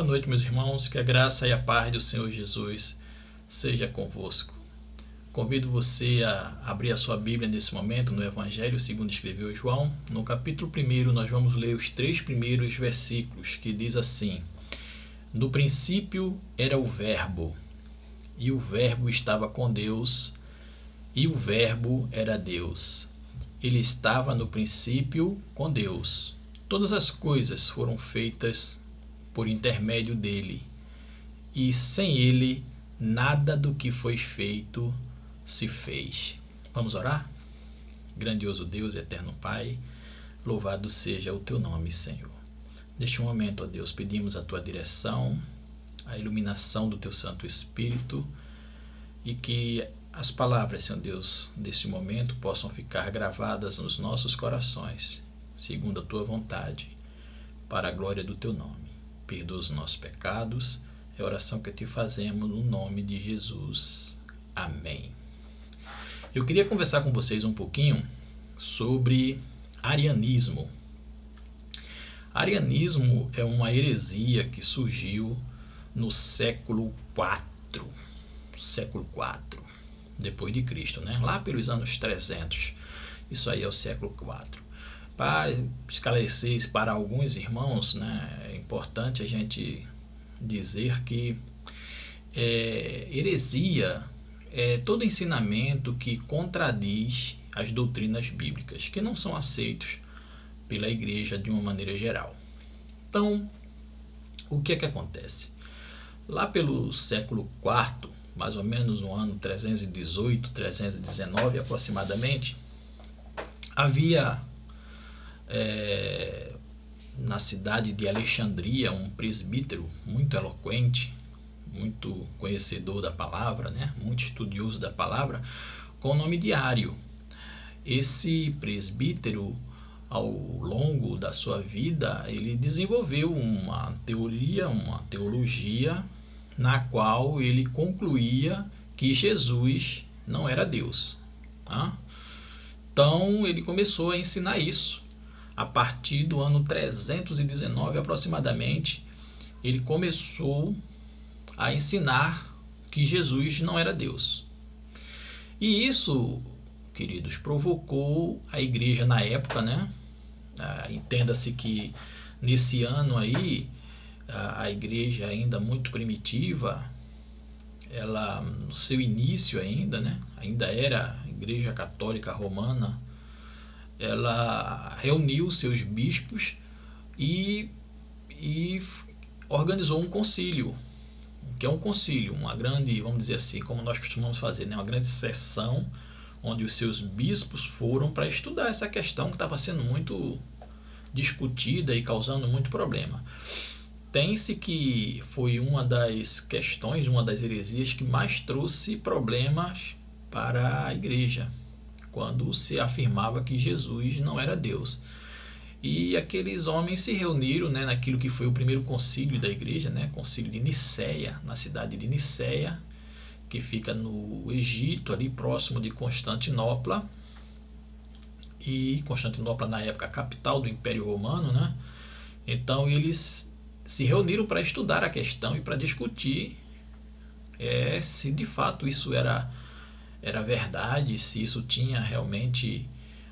noite, meus irmãos, que a graça e a paz do Senhor Jesus seja convosco. Convido você a abrir a sua Bíblia nesse momento no Evangelho segundo escreveu João. No capítulo 1 nós vamos ler os 3 primeiros versículos, que diz assim: No princípio era o Verbo, e o Verbo estava com Deus, e o Verbo era Deus. Ele estava no princípio com Deus. Todas as coisas foram feitas por intermédio dele, e sem ele nada do que foi feito se fez. Vamos orar? Grandioso Deus e eterno Pai, louvado seja o teu nome, Senhor. Neste momento, ó Deus, pedimos a tua direção, a iluminação do teu Santo Espírito, e que as palavras, Senhor Deus, deste momento possam ficar gravadas nos nossos corações, segundo a tua vontade, para a glória do teu nome. Perdoa os nossos pecados, é a oração que te fazemos no nome de Jesus. Amém. Eu queria conversar com vocês um pouquinho sobre arianismo. Arianismo é uma heresia que surgiu no século IV, depois de Cristo, né? Lá pelos anos 300. Isso aí é o século IV. Para esclarecer isso para alguns irmãos, né, é importante a gente dizer que heresia é todo ensinamento que contradiz as doutrinas bíblicas, que não são aceitos pela igreja de uma maneira geral. Então, o que é que acontece? Lá pelo século IV, mais ou menos no ano 318, 319 aproximadamente, havia na cidade de Alexandria um presbítero muito eloquente, muito conhecedor da palavra, né? Muito estudioso da palavra, com o nome de Ário. Esse presbítero, ao longo da sua vida, ele desenvolveu uma teologia na qual ele concluía que Jesus não era Deus. Tá? Então ele começou a ensinar isso. A partir do ano 319 aproximadamente, ele começou a ensinar que Jesus não era Deus. E isso, queridos, provocou a igreja na época, né? Entenda-se que nesse ano aí, a igreja ainda muito primitiva, ela no seu início ainda, né? Ainda era a Igreja Católica Romana, ela reuniu seus bispos e organizou um concílio, que é um concílio, uma grande, vamos dizer assim, como nós costumamos fazer, né? Uma grande sessão onde os seus bispos foram para estudar essa questão que estava sendo muito discutida e causando muito problema. Tem-se que foi uma das questões, uma das heresias que mais trouxe problemas para a igreja, quando se afirmava que Jesus não era Deus. E aqueles homens se reuniram, né, naquilo que foi o primeiro concílio da igreja, né, concílio de Nicéia, na cidade de Nicéia, que fica no Egito, ali próximo de Constantinopla. E Constantinopla, na época, a capital do Império Romano, né? Então eles se reuniram para estudar a questão e para discutir se de fato isso era verdade, se isso tinha realmente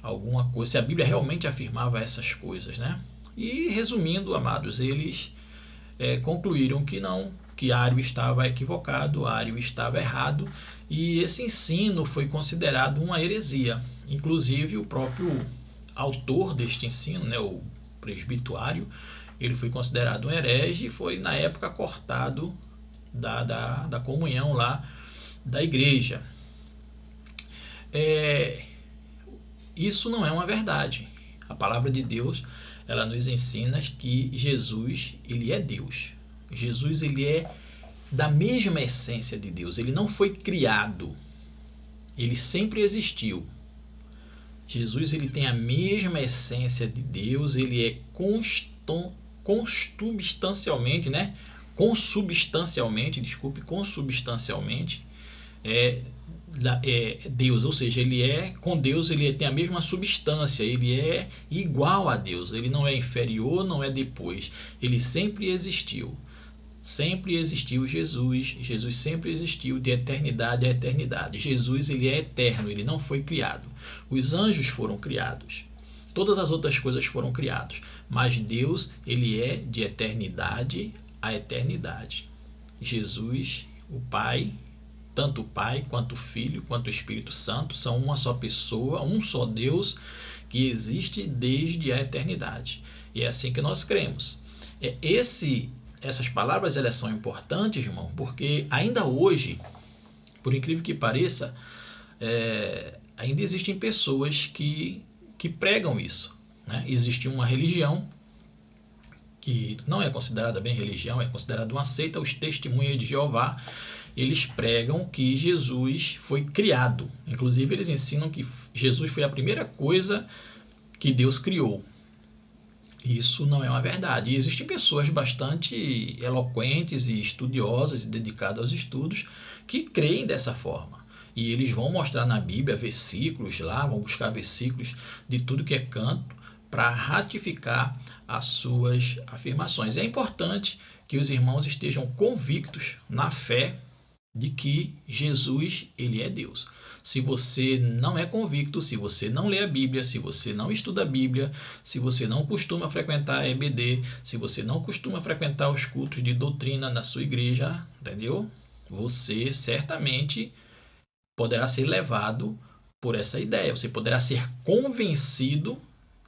alguma coisa, se a Bíblia realmente afirmava essas coisas, né? E resumindo, amados, eles concluíram que não, que Ário estava equivocado, Ário estava errado, e esse ensino foi considerado uma heresia. Inclusive o próprio autor deste ensino, né, o presbítero Ário, ele foi considerado um herege e foi na época cortado da comunhão lá da igreja. Isso não é uma verdade. A palavra de Deus, ela nos ensina que Jesus, ele é Deus. Jesus, ele é da mesma essência de Deus. Ele não foi criado. Ele sempre existiu. Jesus, ele tem a mesma essência de Deus. Ele é consubstancialmente, né? Consubstancialmente Deus, ou seja, ele é com Deus, ele tem a mesma substância, ele é igual a Deus, ele não é inferior, não é depois, ele sempre existiu. sempre existiu Jesus. Jesus sempre existiu de eternidade a eternidade. Jesus, ele é eterno, ele não foi criado. Os anjos foram criados. Todas as outras coisas foram criadas. Mas Deus, ele é de eternidade a eternidade. Jesus, o Pai, tanto o Pai, quanto o Filho, quanto o Espírito Santo, são uma só pessoa, um só Deus, que existe desde a eternidade. E é assim que nós cremos. Essas palavras, elas são importantes, irmão, porque ainda hoje, por incrível que pareça, ainda existem pessoas que pregam isso, né? Existe uma religião que não é considerada bem religião, é considerada uma seita, os Testemunhas de Jeová. Eles pregam que Jesus foi criado. Inclusive, eles ensinam que Jesus foi a primeira coisa que Deus criou. Isso não é uma verdade. E existem pessoas bastante eloquentes e estudiosas e dedicadas aos estudos que creem dessa forma. E eles vão mostrar na Bíblia versículos lá, vão buscar versículos de tudo que é canto para ratificar as suas afirmações. É importante que os irmãos estejam convictos na fé de que Jesus, ele é Deus. Se você não é convicto, se você não lê a Bíblia, se você não estuda a Bíblia, se você não costuma frequentar a EBD, se você não costuma frequentar os cultos de doutrina na sua igreja, entendeu? Você certamente poderá ser levado por essa ideia. Você poderá ser convencido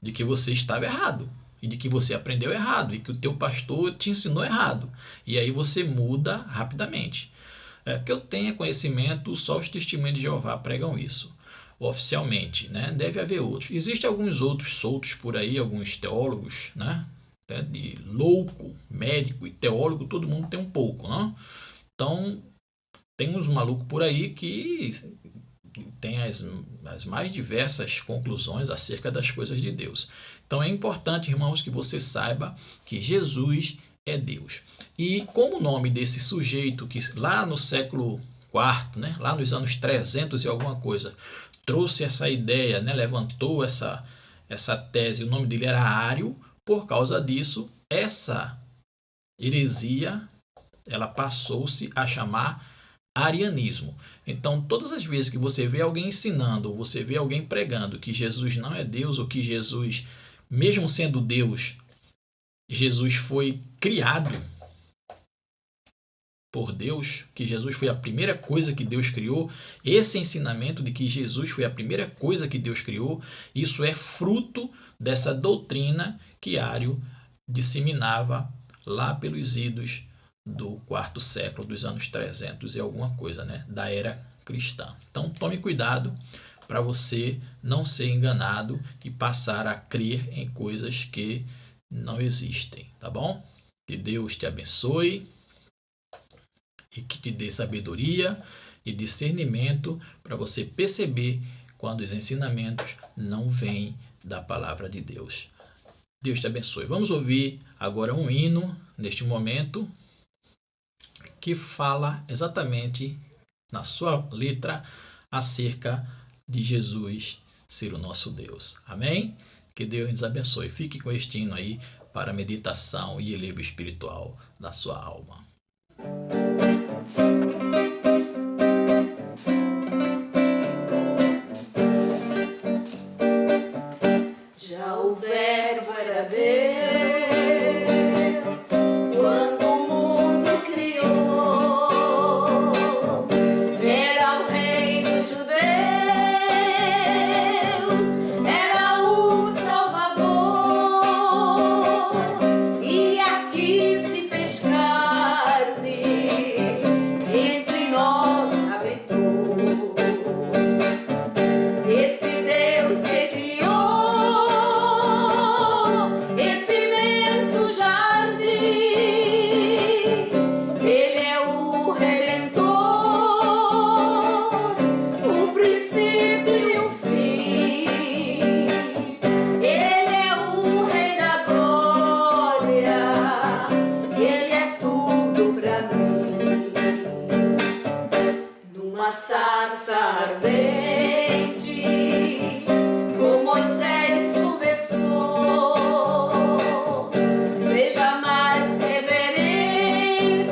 de que você estava errado e de que você aprendeu errado e que o teu pastor te ensinou errado. E aí você muda rapidamente. Que eu tenha conhecimento, só os Testemunhas de Jeová pregam isso oficialmente, né? Deve haver outros. Existem alguns outros soltos por aí, alguns teólogos, né? De louco, médico e teólogo, todo mundo tem um pouco, né? Então, tem uns malucos por aí que tem as mais diversas conclusões acerca das coisas de Deus. Então, é importante, irmãos, que você saiba que Jesus é Deus. E como o nome desse sujeito que lá no século IV, né, lá nos anos 300 e alguma coisa, trouxe essa ideia, né, levantou essa tese, o nome dele era Ário, por causa disso, essa heresia, ela passou-se a chamar arianismo. Então, todas as vezes que você vê alguém ensinando, ou você vê alguém pregando que Jesus não é Deus, ou que Jesus, mesmo sendo Deus, Jesus foi criado por Deus, que Jesus foi a primeira coisa que Deus criou, esse ensinamento de que Jesus foi a primeira coisa que Deus criou, isso é fruto dessa doutrina que Ário disseminava lá pelos idos do quarto século, dos anos 300 e alguma coisa, né, da era cristã. Então, tome cuidado para você não ser enganado e passar a crer em coisas que não existem, tá bom? Que Deus te abençoe e que te dê sabedoria e discernimento para você perceber quando os ensinamentos não vêm da palavra de Deus. Deus te abençoe. Vamos ouvir agora um hino neste momento que fala exatamente na sua letra acerca de Jesus ser o nosso Deus. Amém? Que Deus nos abençoe. Fique com este hino aí para meditação e elevo espiritual da sua alma. Já o Verbo era Deus quando o mundo criou. Era o Rei dos Judeus, era o Salvador, e aqui se fez carne, entre nós habitou. Esse Deus que criou esse imenso jardim, Ele é o Redentor, o princípio e o fim. Ele é o Rei da glória, Ele é tudo pra mim. Numa sarça ardente, com Moisés conversou. Seja mais reverente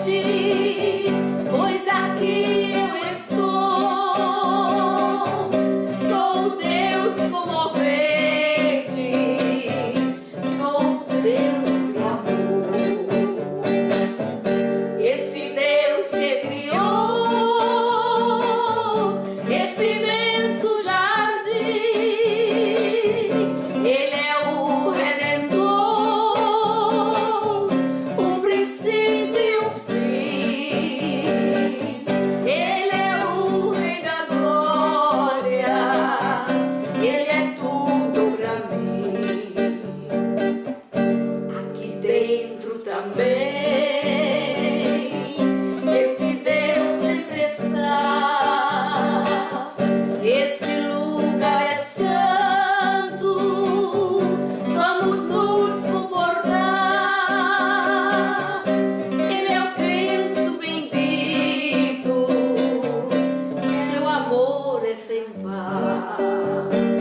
amor é sem par.